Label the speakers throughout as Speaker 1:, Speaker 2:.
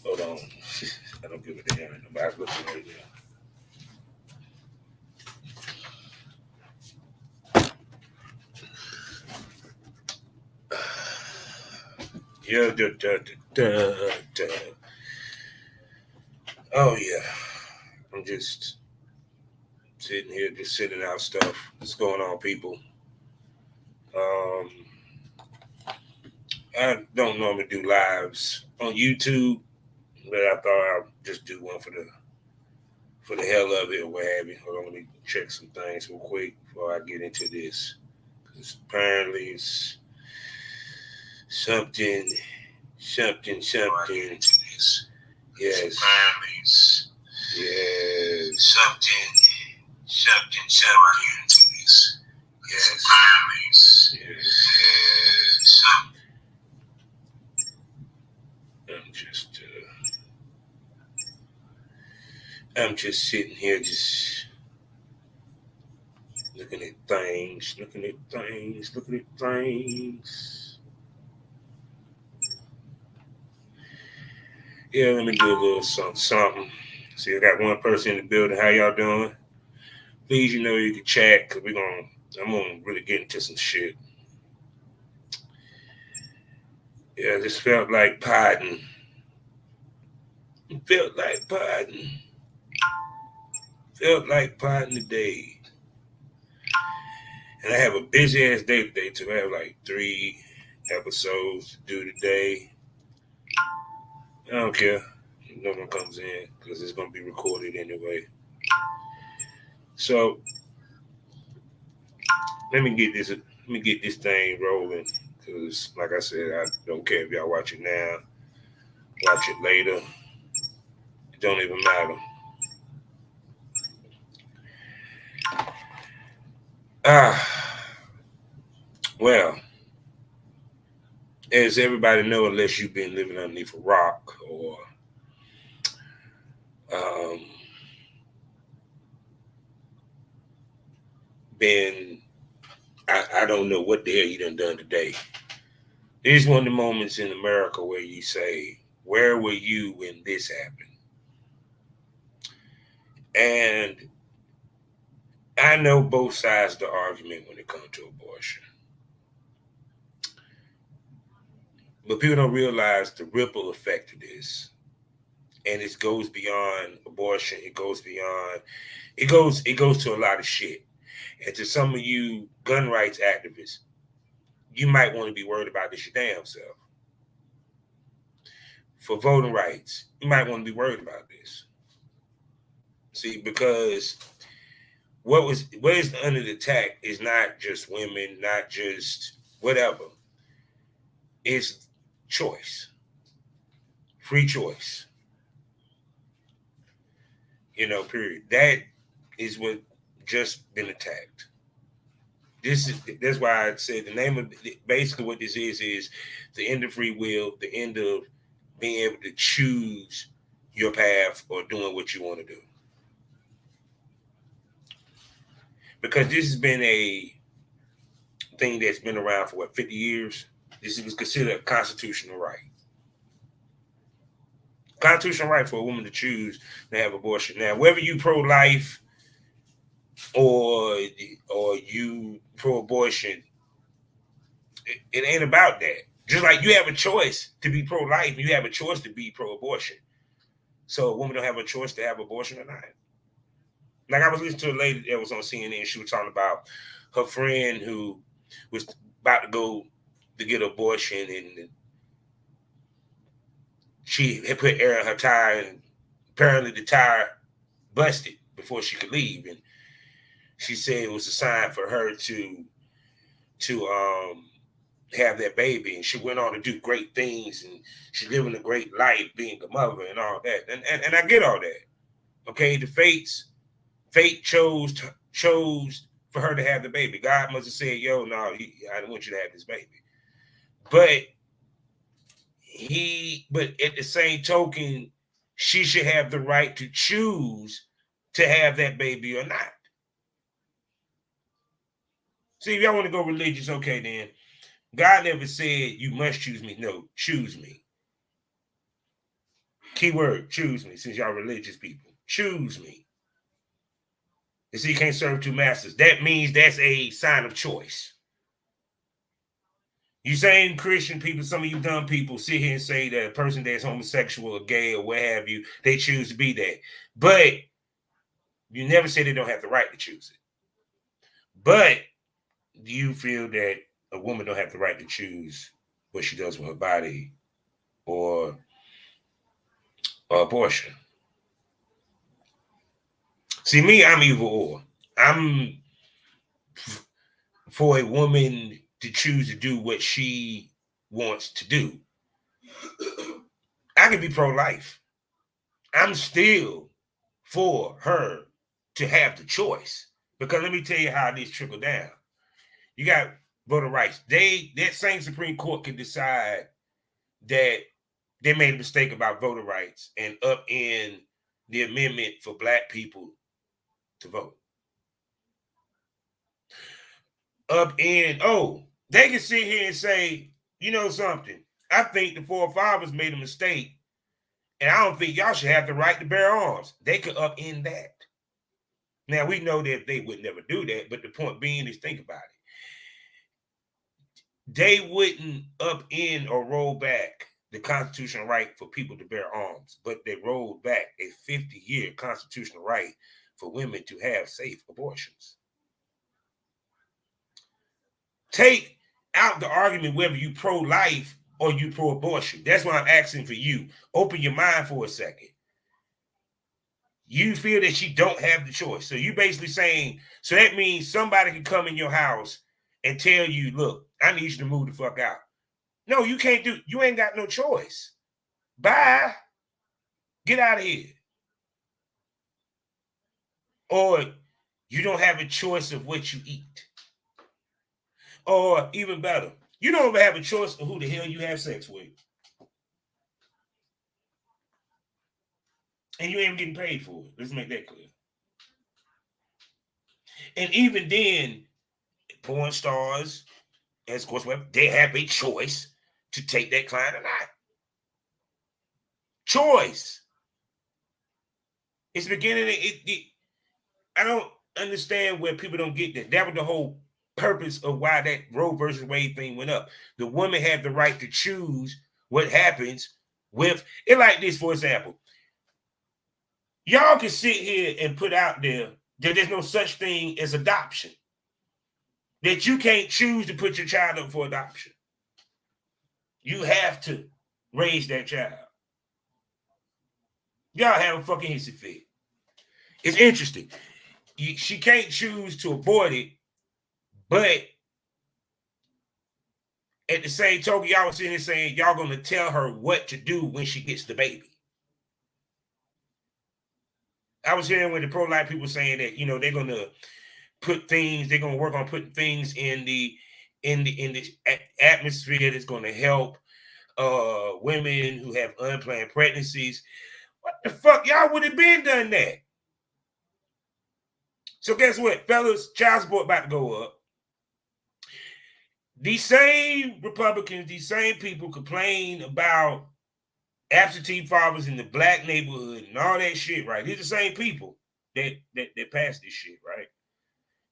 Speaker 1: Hold on. I don't give a damn. Nobody's looking right now. Yeah, Oh yeah. I'm just sitting here, just sending out stuff that's going on, people. Um, I don't normally do lives on YouTube, but I thought I'd just do one for the hell of it or what have you. Hold on, let me check some things real quick before I get into this. Because apparently it's something. Yes. Yes. Something. Yes. Yes. I'm just sitting here, just looking at things. Yeah, let me do a little something. See, I got one person in the building. How y'all doing? Please, you can chat because I'm gonna really get into some shit. Yeah, I just felt like potting. Felt like potting today. And I have a busy ass day today too. I have like 3 episodes to do today. I don't care if no one comes in because it's gonna be recorded anyway. So let me get this thing rolling because, like I said, I don't care if y'all watch it now, watch it later. It don't even matter. Well, as everybody know, unless you've been living underneath a rock or um, been, I don't know what the hell you done today. This is one of the moments in America where you say, where were you when this happened? And I know both sides of the argument when it comes to abortion. But people don't realize the ripple effect of this. And it goes beyond abortion. It goes to a lot of shit. And to some of you gun rights activists, you might want to be worried about this your damn self. For voting rights, you might want to be worried about this. See, because what is under the attack is not just women, not just whatever. It's choice. Free choice. Period. That is what just been attacked. That's why I said the name of basically what this is the end of free will, the end of being able to choose your path or doing what you want to do. Because this has been a thing that's been around for 50 years. This was considered a constitutional right. Constitutional right for a woman to choose to have abortion. Now, whether you pro-life or you pro-abortion, it ain't about that. Just like you have a choice to be pro-life, you have a choice to be pro-abortion. So a woman don't have a choice to have abortion or not. Like I was listening to a lady that was on CNN. She was talking about her friend who was about to go to get an abortion, and she had put air in her tire, and apparently the tire busted before she could leave. And she said it was a sign for her to have that baby, and she went on to do great things, and she's living a great life, being a mother and all that. And I get all that. Okay, the fate chose for her to have the baby. God must have said, "Yo, no, I don't want you to have this baby." But at the same token, she should have the right to choose to have that baby or not. See, if y'all want to go religious, okay, then. God never said you must choose me. No, choose me. Keyword, choose me, since y'all religious people. Choose me. You see, you can't serve two masters. That means that's a sign of choice. You same Christian people, some of you dumb people sit here and say that a person that's homosexual or gay or what have you, they choose to be that. But you never say they don't have the right to choose it. But do you feel that a woman don't have the right to choose what she does with her body or abortion? See, me, I'm either or. I'm for a woman to choose to do what she wants to do. I can be pro-life. I'm still for her to have the choice. Because let me tell you how this trickle down. You got voter rights. That same Supreme Court can decide that they made a mistake about voter rights and up in the amendment for black people to vote. They can sit here and say, you know something, I think the forefathers made a mistake, and I don't think y'all should have the right to bear arms. They could upend that. Now, we know that they would never do that, but the point being is, think about it. They wouldn't upend or roll back the constitutional right for people to bear arms, but they rolled back a 50-year constitutional right for women to have safe abortions. Take out the argument whether you pro-life or you pro-abortion. That's why I'm asking for you. Open your mind for a second. You feel that she don't have the choice. So you basically saying, so that means somebody can come in your house and tell you, look, I need you to move the fuck out. No, you can't do, you ain't got no choice. Bye. Get out of here. Or you don't have a choice of what you eat. Or even better, you don't even have a choice of who the hell you have sex with. And you ain't getting paid for it. Let's make that clear. And even then, porn stars, as of course, they have a choice to take that client or not. Choice. It's beginning. I don't understand where people don't get that. That was the whole purpose of why that Roe versus Wade thing went up. The woman had the right to choose what happens with it. Like this, for example, y'all can sit here and put out there that there's no such thing as adoption. That you can't choose to put your child up for adoption. You have to raise that child. Y'all have a fucking hissy fit. It's interesting. She can't choose to abort it, but at the same token, y'all was sitting there saying y'all gonna tell her what to do when she gets the baby. I was hearing when the pro-life people saying that, they're gonna they're gonna work on putting things in the atmosphere that's gonna help women who have unplanned pregnancies. What the fuck? Y'all would have been done that. So guess what, fellas? Child support about to go up. These same Republicans, these same people complain about absentee fathers in the black neighborhood and all that shit, right? These are the same people that pass this shit, right?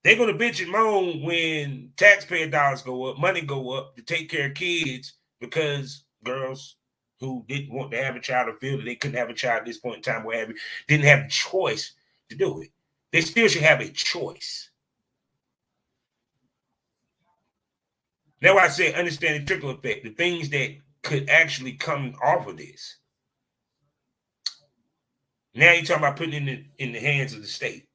Speaker 1: They're gonna bitch and moan when taxpayer dollars go up, money go up to take care of kids because girls who didn't want to have a child or feel that they couldn't have a child at this point in time, what have you, didn't have the choice to do it. They still should have a choice. That's why I say understand the trickle effect, the things that could actually come off of this. Now you're talking about putting it in the hands of the state.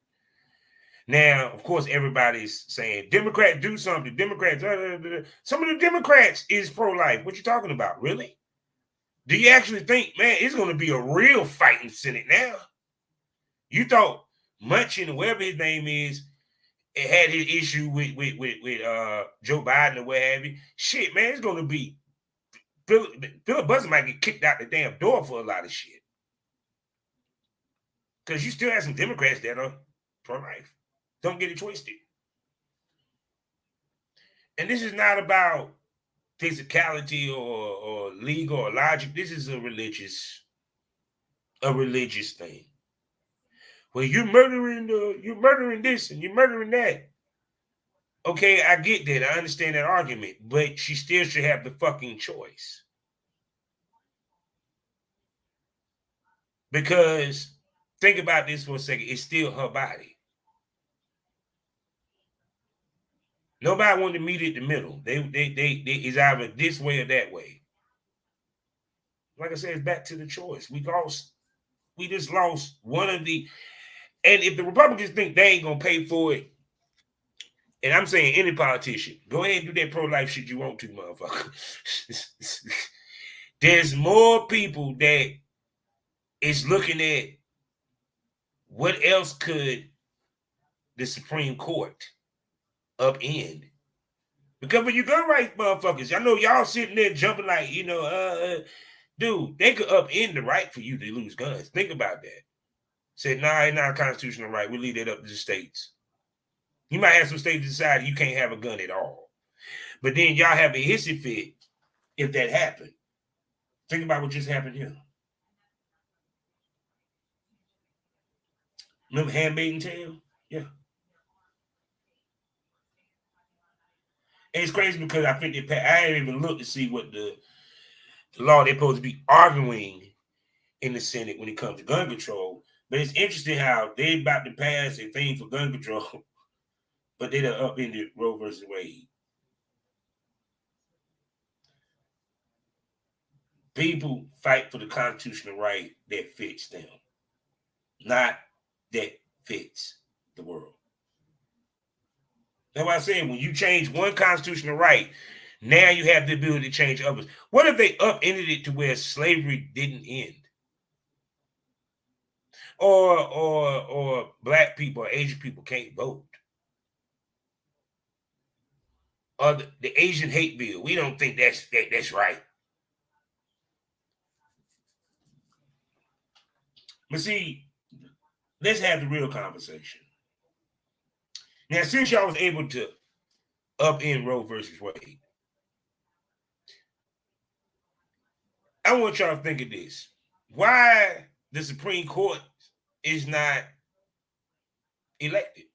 Speaker 1: Now, of course, everybody's saying, Democrats do something. Democrats, some of the Democrats is pro-life. What you talking about? Really? Do you actually think, man, it's going to be a real fight in the Senate now? You thought Munchin, or whatever his name is, it had his issue with Joe Biden or what have you. Shit, man, it's going to be Philip Buzzard might get kicked out the damn door for a lot of shit. Because you still have some Democrats that are pro-life. Don't get it twisted. And this is not about physicality or legal or logic. This is a religious a religious thing. Well, you're murdering this and you're murdering that. Okay, I get that. I understand that argument, but she still should have the fucking choice. Because think about this for a second. It's still her body. Nobody wanted to meet in the middle. They is either this way or that way. Like I said, it's back to the choice. We just lost one of the. And if the Republicans think they ain't gonna pay for it, and I'm saying any politician, go ahead and do that pro-life shit you want to, motherfucker. There's more people that is looking at what else could the Supreme Court upend. Because when you gun rights motherfuckers, I know y'all sitting there jumping like, dude, they could upend the right for you to lose guns. Think about that. Said, nah, it's not a constitutional right. We leave that up to the states. You might have some states decide you can't have a gun at all. But then y'all have a hissy fit if that happened. Think about what just happened here. Remember Handmaid's Tale? Yeah. And it's crazy because I think I didn't even look to see what the law they're supposed to be arguing in the Senate when it comes to gun control. But it's interesting how they about to pass a thing for gun control, but they done upended Roe versus Wade. People fight for the constitutional right that fits them, not that fits the world. That's why I said when you change one constitutional right, now you have the ability to change others. What if they upended it to where slavery didn't end? Or black people or Asian people can't vote? Or the Asian hate bill. We don't think that's right. But see, let's have the real conversation. Now, since y'all was able to upend Roe versus Wade, I want y'all to think of this. Why the Supreme Court is not elected?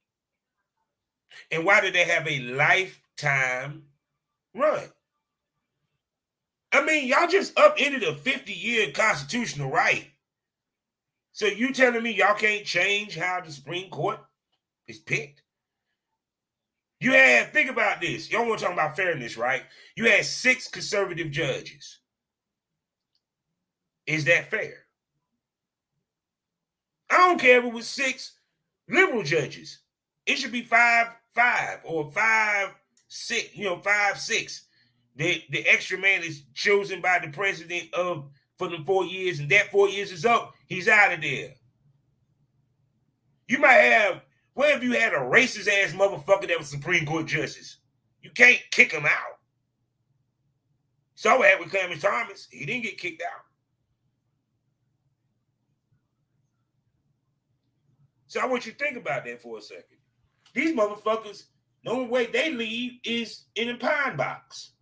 Speaker 1: And why do they have a lifetime run? I mean, y'all just upended a 50-year constitutional right. So you telling me y'all can't change how the Supreme Court is picked? You had, think about this. Y'all want to talk about fairness, right? You had 6 conservative judges. Is that fair? I don't care if it was 6 liberal judges. It should be 5-5 or 5-6, 5-6. The extra man is chosen by the president for the 4 years, and that 4 years is up. He's out of there. You might have, where have you had a racist ass motherfucker that was Supreme Court justice? You can't kick him out. So I had with Clarence Thomas. He didn't get kicked out. So I want you to think about that for a second. These motherfuckers, the only way they leave is in a pine box.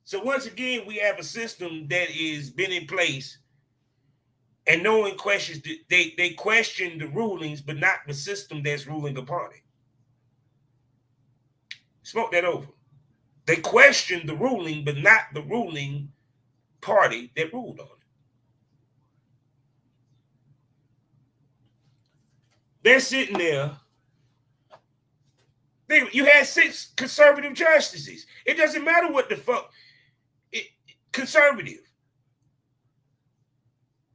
Speaker 1: So once again, we have a system that has been in place and no one questions, they question the rulings, but not the system that's ruling upon it. Smoke that over. They question the ruling, but not the ruling party that ruled on it. They're sitting there. You had 6 conservative justices. It doesn't matter what the fuck. Conservative.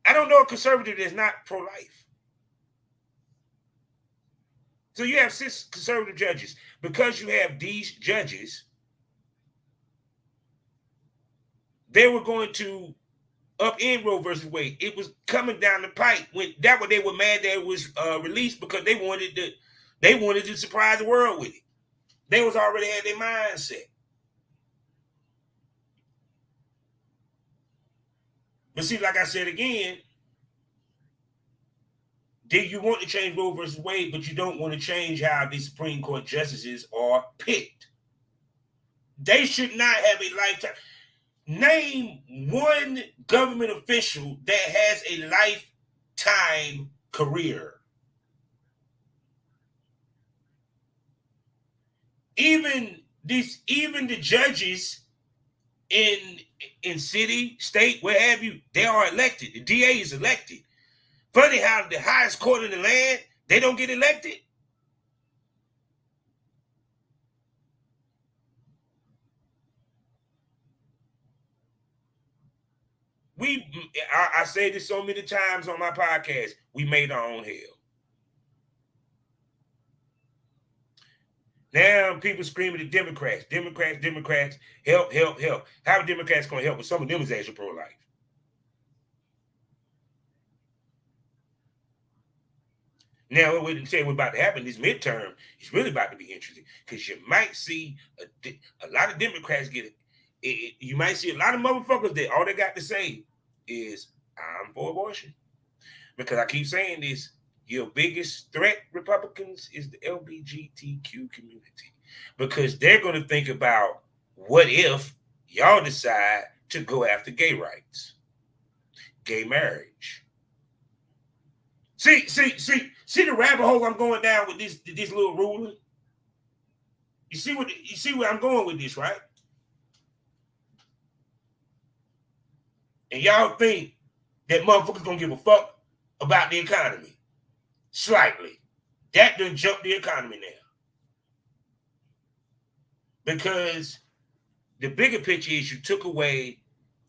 Speaker 1: I don't know a conservative that's not pro-life. So you have 6 conservative judges. Because you have these judges, they were going to upend Roe versus Wade. It was coming down the pipe. They were mad that it was released because they wanted to surprise the world with it. They was already had their mindset. But see, like I said again, do you want to change Roe versus Wade, but you don't want to change how the Supreme Court justices are picked? They should not have a lifetime. Name one government official that has a lifetime career. Even the judges in city, state, where have you, they are elected. The DA is elected. Funny how the highest court in the land, they don't get elected. I say this so many times on my podcast, we made our own hell. Now people screaming at Democrats, help. How are Democrats going to help? With some of them is actually pro-life. Now, what we say what's about to happen this midterm is really about to be interesting because you might see a lot of Democrats get it. You might see a lot of motherfuckers that all they got to say is, I'm for abortion. Because I keep saying this, your biggest threat, Republicans, is the LGBTQ community. Because they're going to think about what if y'all decide to go after gay rights, gay marriage. See the rabbit hole I'm going down with this little ruling. You see where I'm going with this, right? And y'all think that motherfuckers gonna give a fuck about the economy? Slightly. That done jump the economy now. Because the bigger picture is you took away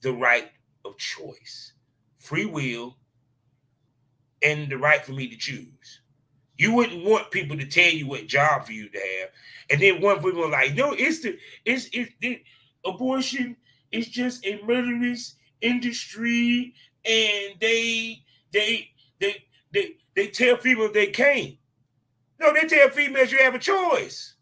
Speaker 1: the right of choice, free will, and the right for me to choose. You wouldn't want people to tell you what job for you to have, and then one people are like, no, it's the abortion is just a murderous industry, and they tell females they can't. No, they tell females you have a choice.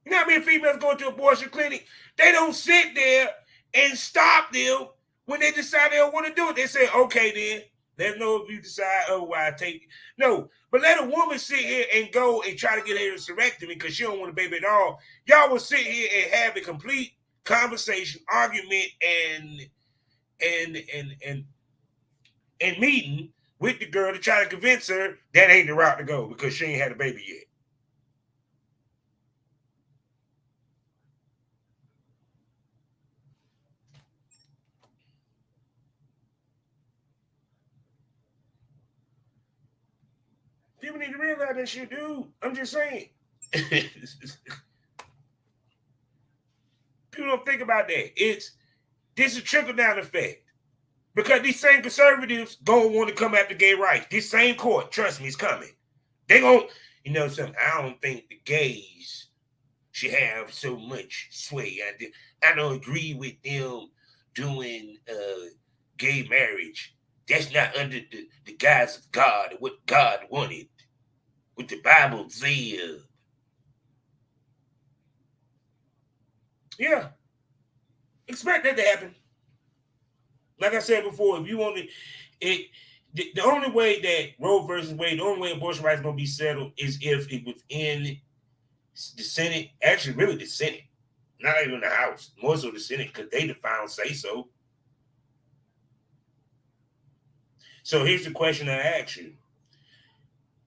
Speaker 1: You know how many females go to abortion clinic? They don't sit there and stop them when they decide they don't want to do it. They say, okay, then. Let know if you decide otherwise. Take it. No, but let a woman sit here and go and try to get her hysterectomy because she don't want a baby at all. Y'all will sit here and have a complete conversation, argument, and meeting with the girl to try to convince her that ain't the route to go because she ain't had a baby yet. People need to realize that shit, dude. I'm just saying. People don't think about that. This is a trickle-down effect. Because these same conservatives don't want to come after gay rights. This same court, trust me, is coming. They gon', you know something, I don't think the gays should have so much sway. I don't agree with them doing gay marriage. That's not under the guise of God, what God wanted, what the Bible said. Yeah. Expect that to happen. Like I said before, if you want to, the only way that Roe versus Wade, the only way abortion rights is going to be settled is if it was in the Senate, actually really the Senate, not even the House, more so the Senate, because they define say so. So here's the question I ask you.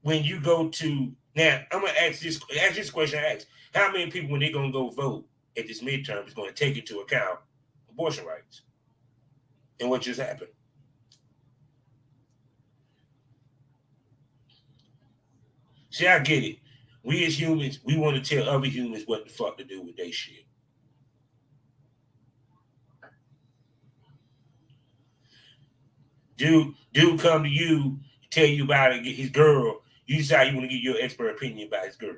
Speaker 1: When you go to, now I'm going to ask this question I ask. How many people, when they're going to go vote at this midterm, is going to take into account abortion rights? And what just happened? See, I get it. We as humans, we want to tell other humans what the fuck to do with their shit. Dude come to you, tell you about it, get his girl. You decide you want to give your expert opinion about his girl.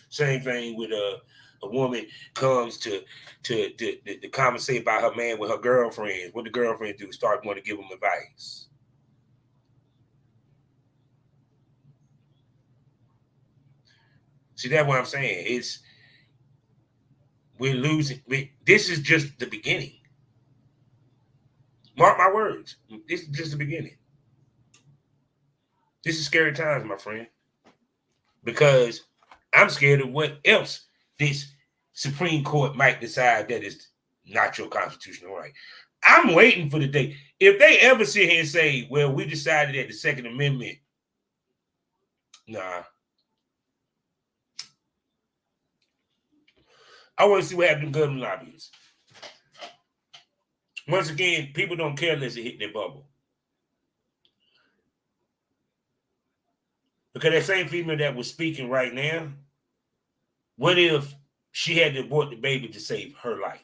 Speaker 1: Same thing with a woman comes to conversate about her man with her girlfriends. What the girlfriend do? Start wanting to give them advice. See, that's what I'm saying. We're losing. This is just the beginning. Mark my words. This is just the beginning. This is scary times, my friend. Because I'm scared of what else this Supreme Court might decide that is not your constitutional right. I'm waiting for the day. If they ever sit here and say, well, we decided that the Second Amendment, nah. I want to see what happened to government lobbyists. Once again, people don't care unless it hit their bubble. Because that same female that was speaking right now, what if she had to abort the baby to save her life?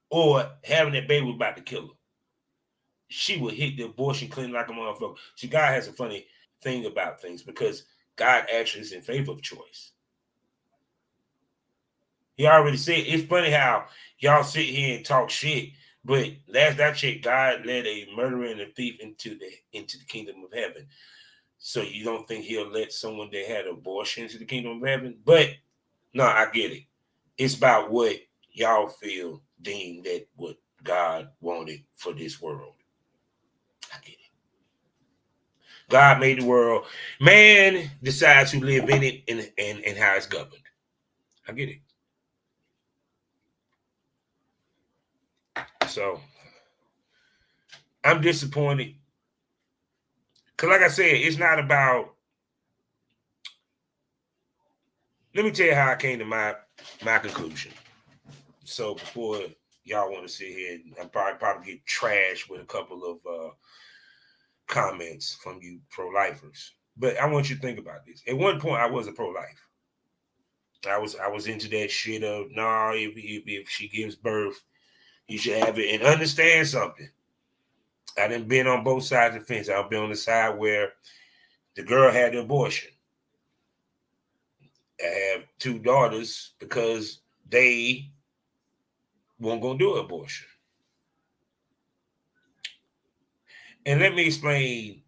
Speaker 1: Or having that baby was about to kill her? She would hit the abortion clinic like a motherfucker. See, God has a funny thing about things because God actually is in favor of choice. He already said, it's funny how y'all sit here and talk shit, but last I checked, God led a murderer and a thief into the kingdom of heaven. So you don't think he'll let someone that had abortion into the kingdom of heaven? But no, I get it. It's about what y'all feel deemed that what God wanted for this world. I get it. God made the world. Man decides to live in it and how it's governed. I get it. So I'm disappointed. Because like I said, it's not about. Let me tell you how I came to my conclusion. So before y'all want to sit here, and probably get trashed with a couple of comments from you pro-lifers. But I want you to think about this. At one point, I wasn't pro-life. I was into that shit of if she gives birth, you should have it. And understand something. I done been on both sides of the fence. I've been on the side where the girl had the abortion. I have 2 daughters because they weren't gonna do an abortion. And let me explain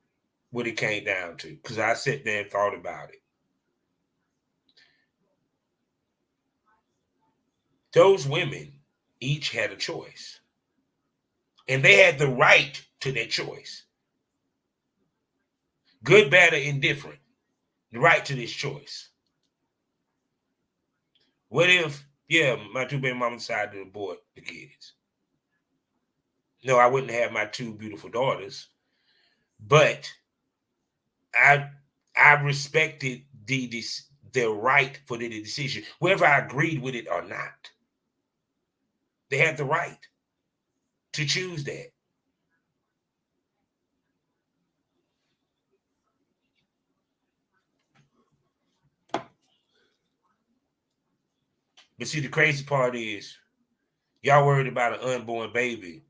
Speaker 1: what it came down to, because I sat there and thought about it. Those women each had a choice. And they had the right to their choice. Good, bad, or indifferent. The right to this choice. What if, my 2 baby mamas decided to abort the kids? No, I wouldn't have my 2 beautiful daughters, but I respected their right for the decision, whether I agreed with it or not. They had the right to choose that. But see, the crazy part is, y'all worried about an unborn baby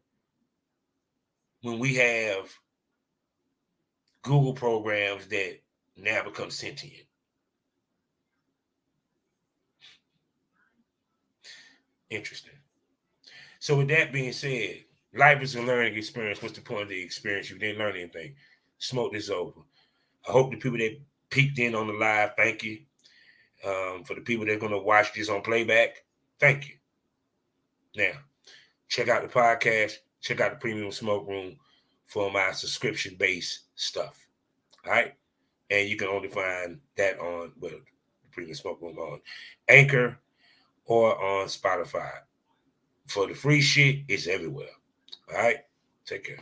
Speaker 1: when we have Google programs that now become sentient. Interesting. So with that being said, life is a learning experience. What's the point of the experience if you didn't learn anything? Smoke this over. I hope the people that peeked in on the live, thank you. For the people that are going to watch this on playback, thank you. Now, check out the podcast. Check out the Premium Smoke Room for my subscription-based stuff. All right? And you can only find that on, the Premium Smoke Room on Anchor or on Spotify. For the free shit, it's everywhere. All right? Take care.